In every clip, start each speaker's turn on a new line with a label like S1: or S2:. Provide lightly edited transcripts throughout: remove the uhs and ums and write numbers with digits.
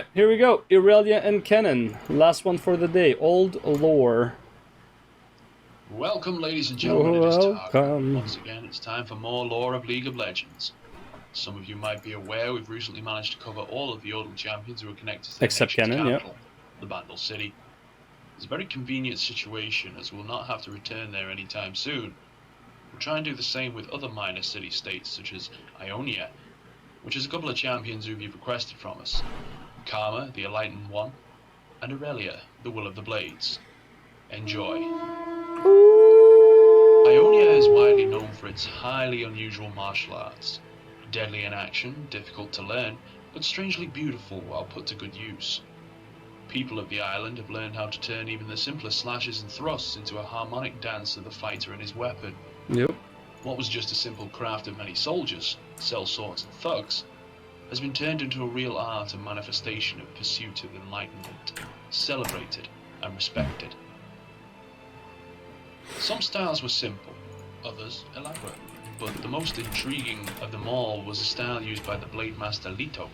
S1: Alright, here we go. Irelia and Kennen. Last one for the day. Old lore.
S2: Welcome, ladies and gentlemen, it is Target.
S1: Welcome.
S2: Once again, it's time for more lore of League of Legends. Some of you might be aware we've recently managed to cover all of the Odin champions who are connected to the
S1: Except
S2: nation's
S1: Kennen,
S2: capital, the Bandle City. It's a very convenient situation as we'll not have to return there anytime soon. We'll try and do the same with other minor city-states such as Ionia, which is a couple of champions who you've requested from us. Karma, the Enlightened One, and Irelia, the Will of the Blades. Enjoy. Ionia is widely known for its highly unusual martial arts. Deadly in action, difficult to learn, but strangely beautiful while put to good use. People of the island have learned how to turn even the simplest slashes and thrusts into a harmonic dance of the fighter and his weapon.
S1: Yep.
S2: What was just a simple craft of many soldiers, sell swords and thugs, has been turned into a real art and manifestation of pursuit of enlightenment, celebrated and respected. Some styles were simple, others elaborate, but the most intriguing of them all was the style used by the Blade Master Leto.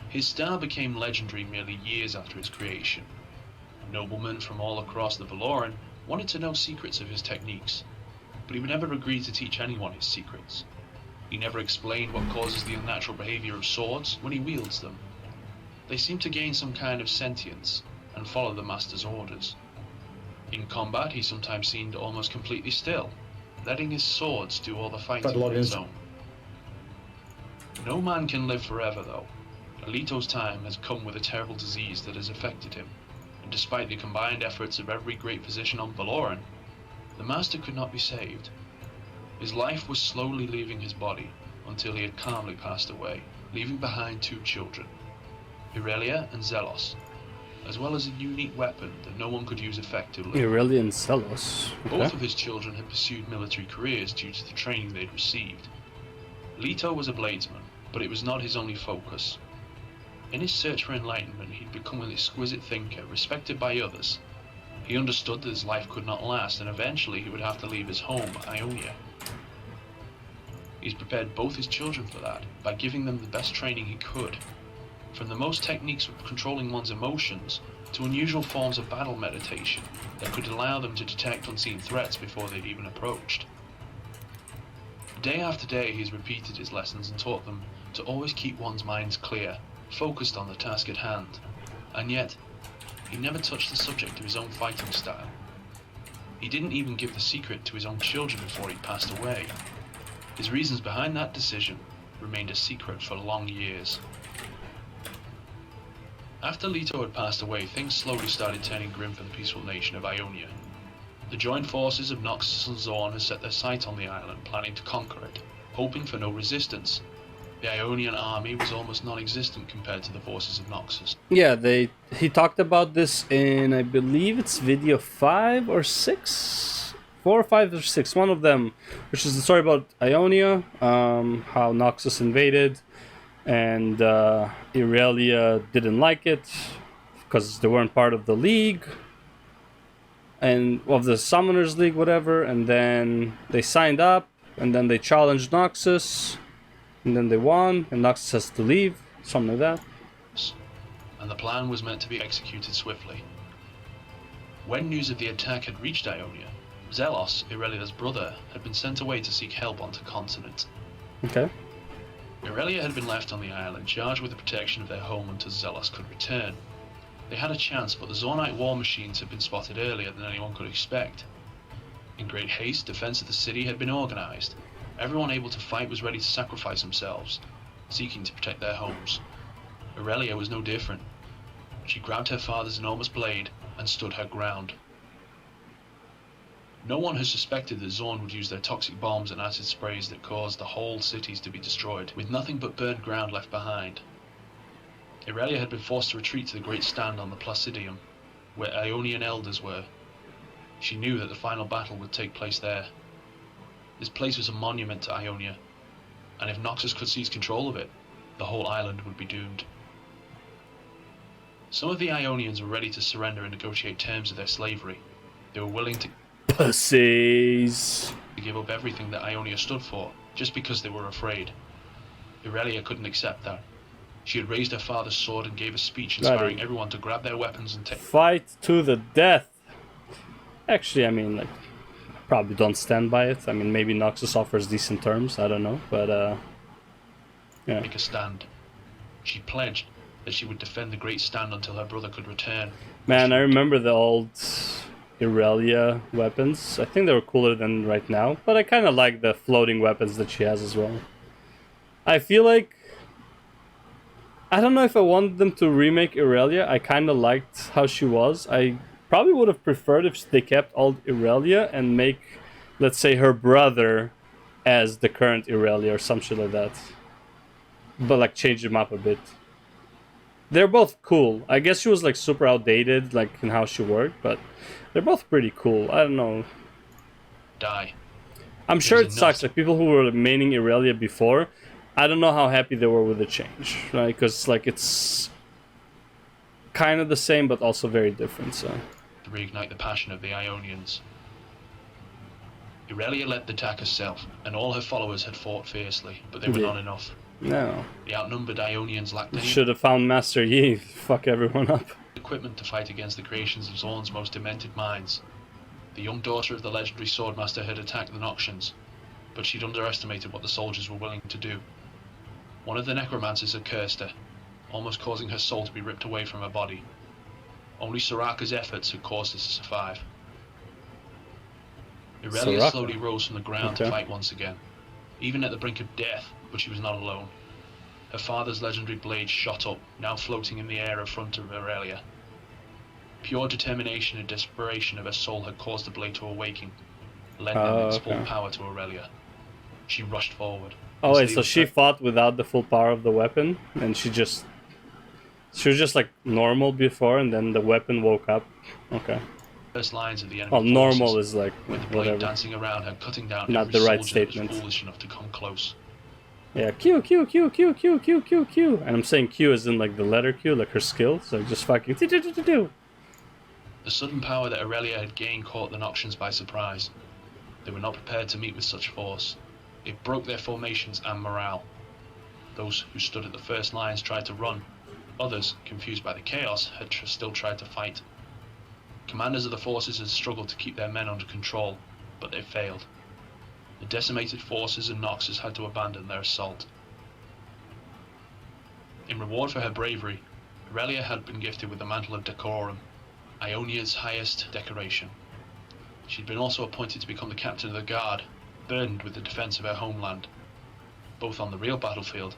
S2: His style became legendary merely years after its creation. Noblemen from all across the Valoran wanted to know secrets of his techniques, but he would never agree to teach anyone his secrets. He never explained what causes the unnatural behavior of swords when he wields them. They seem to gain some kind of sentience and follow the master's orders. In combat, he sometimes seemed almost completely still, letting his swords do all the fighting on his own. No man can live forever, though. Alito's time has come with a terrible disease that has affected him, and despite the combined efforts of every great physician on Valoran, the master could not be saved. His life was slowly leaving his body until he had calmly passed away, leaving behind two children, Irelia and Zelos, as well as a unique weapon that no one could use effectively.
S1: Irelia and Zelos. Okay.
S2: Both of his children had pursued military careers due to the training they'd received. Leto was a bladesman, but it was not his only focus. In his search for enlightenment, he'd become an exquisite thinker, respected by others. He understood that his life could not last, and eventually he would have to leave his home, Ionia. He's prepared both his children for that, by giving them the best training he could. From the most techniques of controlling one's emotions, to unusual forms of battle meditation that could allow them to detect unseen threats before they'd even approached. Day after day he's repeated his lessons and taught them to always keep one's minds clear, focused on the task at hand, and yet he never touched the subject of his own fighting style. He didn't even give the secret to his own children before he passed away. His reasons behind that decision remained a secret for long years. After Leto had passed away, things slowly started turning grim for the peaceful nation of Ionia. The joined forces of Noxus and Zorn had set their sights on the island, planning to conquer it, hoping for no resistance. The Ionian army was almost non-existent compared to the forces of Noxus.
S1: Yeah, he talked about this in, I believe it's video 5 or 6? 4 or 5 or 6, one of them, which is the story about Ionia, how Noxus invaded, and Irelia didn't like it because they weren't part of the league and of the Summoners League, whatever, and then they signed up, and then they challenged Noxus, and then they won, and Noxus has to leave, something like that.
S2: And the plan was meant to be executed swiftly. When news of the attack had reached Ionia, Zelos, Irelia's brother, had been sent away to seek help onto the continent.
S1: Okay.
S2: Irelia had been left on the island, charged with the protection of their home until Zelos could return. They had a chance, but the Zornite war machines had been spotted earlier than anyone could expect. In great haste, defense of the city had been organized. Everyone able to fight was ready to sacrifice themselves, seeking to protect their homes. Irelia was no different. She grabbed her father's enormous blade and stood her ground. No one had suspected that Zorn would use their toxic bombs and acid sprays that caused the whole cities to be destroyed, with nothing but burned ground left behind. Irelia had been forced to retreat to the great stand on the Placidium, where Ionian elders were. She knew that the final battle would take place there. This place was a monument to Ionia, and if Noxus could seize control of it, the whole island would be doomed. Some of the Ionians were ready to surrender and negotiate terms of their slavery. They were willing to
S1: Pussies.
S2: give up everything that Ionia stood for, just because they were afraid. Irelia couldn't accept that. She had raised her father's sword and gave a speech
S1: Got
S2: inspiring
S1: it.
S2: everyone to grab their weapons and take...
S1: Fight to the death. Actually, I mean, like, probably don't stand by it. I mean, maybe Noxus offers decent terms. I don't know, but yeah.
S2: Make a stand. She pledged that she would defend the Great Stand until her brother could return.
S1: Man, I remember the old Irelia weapons. I think they were cooler than right now, but I kind of like the floating weapons that she has as well. I feel like... I don't know if I wanted them to remake Irelia. I kind of liked how she was. I probably would have preferred if they kept old Irelia and make, let's say, her brother as the current Irelia or some shit like that. But like change him up a bit. They're both cool. I guess she was like super outdated, like in how she worked, but they're both pretty cool. I don't know.
S2: Die.
S1: I'm sure it
S2: enough.
S1: sucks. Like people who were maining Irelia before, I don't know how happy they were with the change, right? Because like it's kind of the same, but also very different. So
S2: To reignite the passion of the Ionians. Irelia led the attack herself, and all her followers had fought fiercely, but they were
S1: Yeah.
S2: not enough.
S1: no,
S2: The outnumbered Ionians lacked any
S1: should have found Master Yi. Fuck everyone up.
S2: equipment to fight against the creations of Zorn's most demented minds. The young daughter of the legendary swordmaster had attacked the Noxians, but she'd underestimated what the soldiers were willing to do. One of the necromancers had cursed her, almost causing her soul to be ripped away from her body. Only Soraka's efforts had caused her to survive. Irelia
S1: Soraka.
S2: slowly rose from the ground to
S1: Okay.
S2: fight once again, even at the brink of death, but she was not alone. Her father's legendary blade shot up, now floating in the air in front of Irelia. Pure determination and desperation of her soul had caused the blade to awaken, lending its full
S1: okay.
S2: power to Irelia. She rushed forward.
S1: Oh wait,
S2: Instead
S1: so
S2: of
S1: she fought without the full power of the weapon, and she was just like normal before, and then the weapon woke up. Okay.
S2: first lines of the enemy
S1: Well, normal
S2: forces,
S1: is like
S2: with the blade
S1: whatever.
S2: dancing around her, cutting down
S1: Not
S2: every
S1: the right
S2: soldier that
S1: statement.
S2: was foolish enough to come close.
S1: Yeah, Q, Q, Q, Q, Q, Q, Q, Q. And I'm saying Q as in like the letter Q, like her skill. So just fucking do.
S2: The sudden power that Irelia had gained caught the Noxians by surprise. They were not prepared to meet with such force. It broke their formations and morale. Those who stood at the first lines tried to run. Others, confused by the chaos, had still tried to fight. Commanders of the forces had struggled to keep their men under control, but they failed. The decimated forces and Noxus had to abandon their assault. In reward for her bravery, Irelia had been gifted with the Mantle of Decorum, Ionia's highest decoration. She'd been also appointed to become the captain of the guard, burdened with the defense of her homeland, both on the real battlefield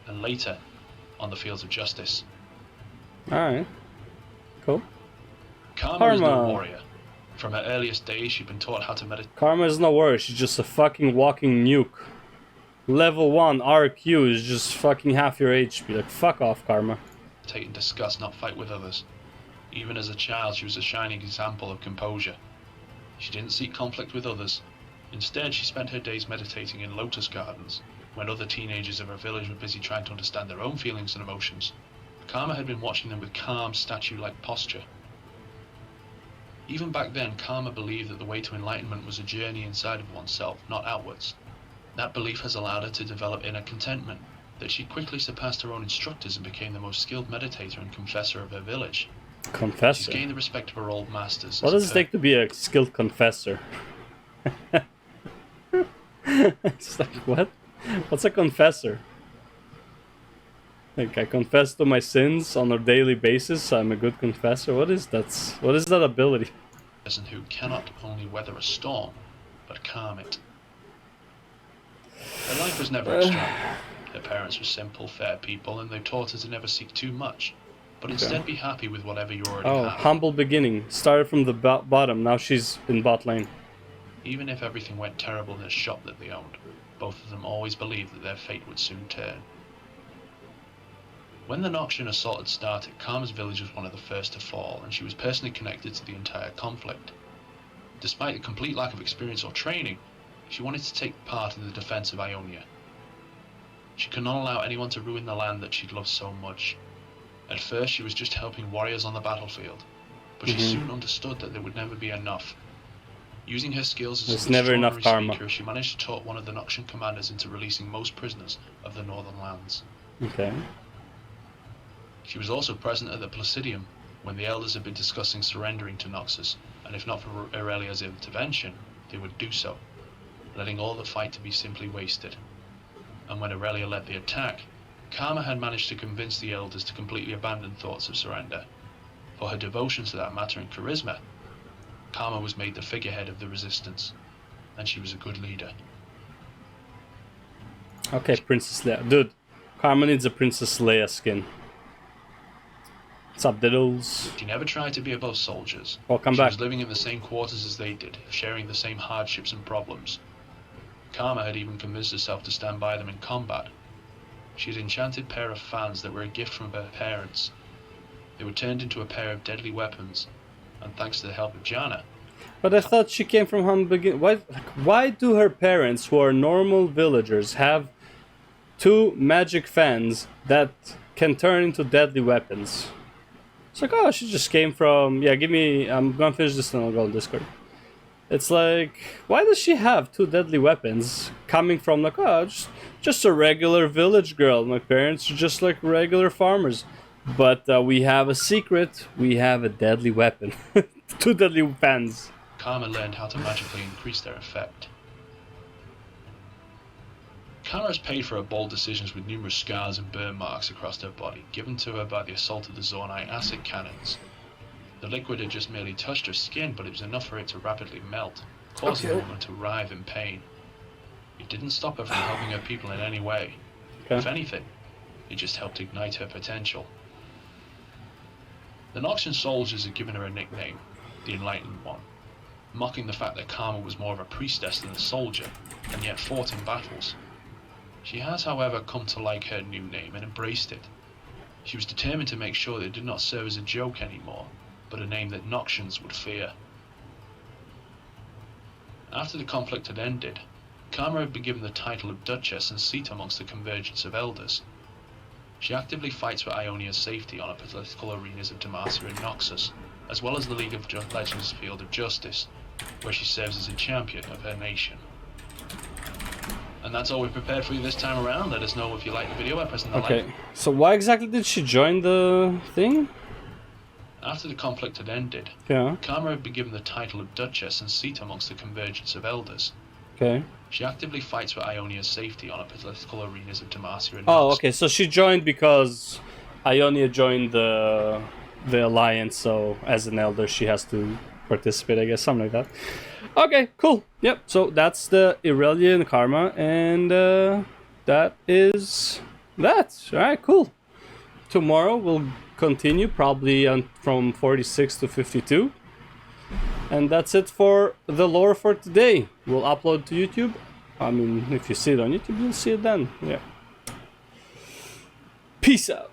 S2: and later on the fields of justice.
S1: Alright. Cool.
S2: Karma is no
S1: Karma.
S2: warrior. From her earliest days, she'd been taught how to meditate
S1: Karma is no worry, she's just a fucking walking nuke. Level 1 RQ is just fucking half your HP. Like, fuck off, Karma.
S2: and discuss, not fight with others. Even as a child, she was a shining example of composure. She didn't seek conflict with others. Instead, she spent her days meditating in lotus gardens, when other teenagers of her village were busy trying to understand their own feelings and emotions. Karma had been watching them with calm, statue-like posture. Even back then, Karma believed that the way to enlightenment was a journey inside of oneself, not outwards. That belief has allowed her to develop inner contentment, that she quickly surpassed her own instructors and became the most skilled meditator and confessor of her village. She's
S1: Confessor?
S2: gained the respect of her old masters.
S1: What
S2: as
S1: does it take to be a skilled confessor? It's like, what? What's a confessor? Like, I confess to my sins on a daily basis, so I'm a good confessor? What is that? What is that ability?
S2: a person who cannot only weather a storm, but calm it. Her life was never extravagant. Her parents were simple, fair people, and they taught her to never seek too much, but instead be happy with whatever you already
S1: Oh,
S2: have.
S1: humble beginning. Started from the bottom, now she's in bot lane.
S2: Even if everything went terrible in the shop that they owned, both of them always believed that their fate would soon turn. When the Noxian assault had started, Karma's village was one of the first to fall, and she was personally connected to the entire conflict. Despite a complete lack of experience or training, she wanted to take part in the defense of Ionia. She could not allow anyone to ruin the land that she'd loved so much. At first, she was just helping warriors on the battlefield, but she soon understood that there would never be enough. Using her skills as
S1: There's
S2: an
S1: never enough
S2: extraordinary
S1: karma.
S2: speaker, she managed to talk one of the Noxian commanders into releasing most prisoners of the northern lands.
S1: Okay.
S2: She was also present at the Placidium when the elders had been discussing surrendering to Noxus, and if not for Aurelia's intervention, they would do so, letting all the fight to be simply wasted. And when Aurelia led the attack, Karma had managed to convince the elders to completely abandon thoughts of surrender. For her devotion to that matter and charisma, Karma was made the figurehead of the resistance, and she was a good leader.
S1: Okay, Princess Leia. Dude, Karma needs a Princess Leia skin. What's up, diddles?
S2: She never tried to be above soldiers.
S1: Welcome
S2: She
S1: back.
S2: was living in the same quarters as they did, sharing the same hardships and problems. Karma had even convinced herself to stand by them in combat. She had an enchanted pair of fans that were a gift from her parents. They were turned into a pair of deadly weapons, and thanks to the help of Jana.
S1: But I thought she came from home begin. Why do her parents, who are normal villagers, have 2 magic fans that can turn into deadly weapons? It's like, oh, she just came from... Yeah, give me... I'm gonna finish this and I'll go on Discord. It's like, why does she have 2 deadly weapons coming from, like, oh, just a regular village girl. My parents are just like regular farmers. But we have a secret. We have a deadly weapon. 2 deadly fans.
S2: Karma learned how to magically increase their effect. Karma has paid for her bold decisions with numerous scars and burn marks across her body, given to her by the assault of the Zornite acid cannons. The liquid had just merely touched her skin, but it was enough for it to rapidly melt, causing the woman to writhe in pain. It didn't stop her from helping her people in any way.
S1: Okay.
S2: If anything, it just helped ignite her potential. The Noxian soldiers had given her a nickname, the Enlightened One, mocking the fact that Karma was more of a priestess than a soldier, and yet fought in battles. She has, however, come to like her new name and embraced it. She was determined to make sure that it did not serve as a joke anymore, but a name that Noxians would fear. After the conflict had ended, Karma had been given the title of Duchess and seat amongst the convergence of elders. She actively fights for Ionia's safety on the political arenas of Demacia and Noxus, as well as the League of Legends field of justice, where she serves as a champion of her nation. And that's all we've prepared for you this time around. Let us know if you like the video by pressing the like.
S1: Okay, so why exactly did she join the thing?
S2: After the conflict had ended,
S1: Yeah.
S2: Karma had been given the title of Duchess and seat amongst the convergence of elders.
S1: Okay.
S2: She actively fights for Ionia's safety on the political arenas of Demacia and
S1: Oh,
S2: Noxus.
S1: okay. So she joined because Ionia joined the alliance. So as an elder, she has to participate. I guess something like that. Okay, cool. Yep. So that's the Aurelian Karma, and that is that. All right, cool. Tomorrow we'll continue probably from 46 to 52. And that's it for the lore for today. We'll upload to YouTube. I mean, if you see it on YouTube, you'll see it then. Yeah. Peace out.